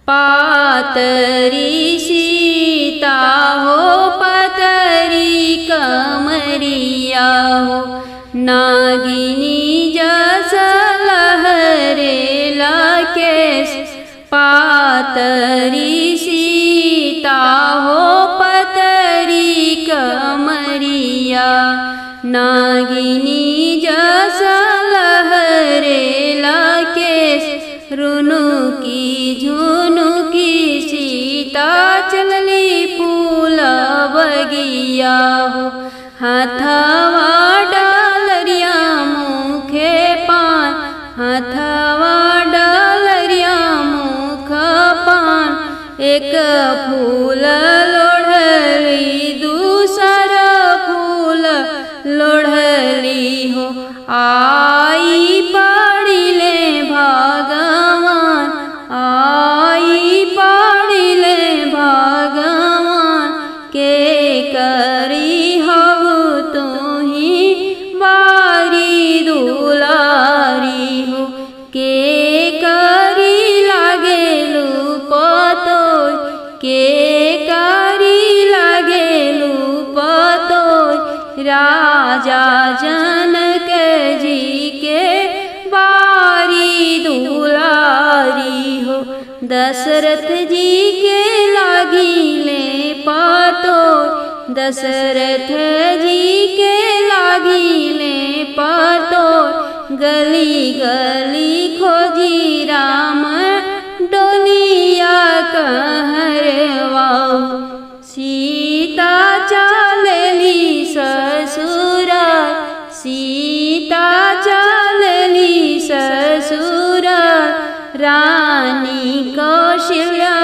पातरी सीता हो पतरी कमरिया हो, नागिनी जस लहरेला केस। पातरी सीता हो पतरी कमरिया, नागिनी जस लहरेला केस। रुनुकी झुनुकी सीता चलली फूल बगिया हो, हाथवा डालरिया मुखे पान। हाथवा डालरिया मुख पान, एक फूल लोढ़ली दूसर फूल लोढ़ली हो। आई पड़िले भगवान, आई पड़िले भगवान, के करी हो तुही बारी दुलारी हो। के करी लागेलु पतोय, के करी लागेलु पतोय। राजा जनक जी के बारी दुलारी हो, दशरथ जी के लागिले पतोय। दशरथ जी के लागिले पतोय, गली गली खोजी राम डोलिया कहरवाऊ। सीता चलली ससुराल, सीता चलली ससुराल, रानी कौशल्या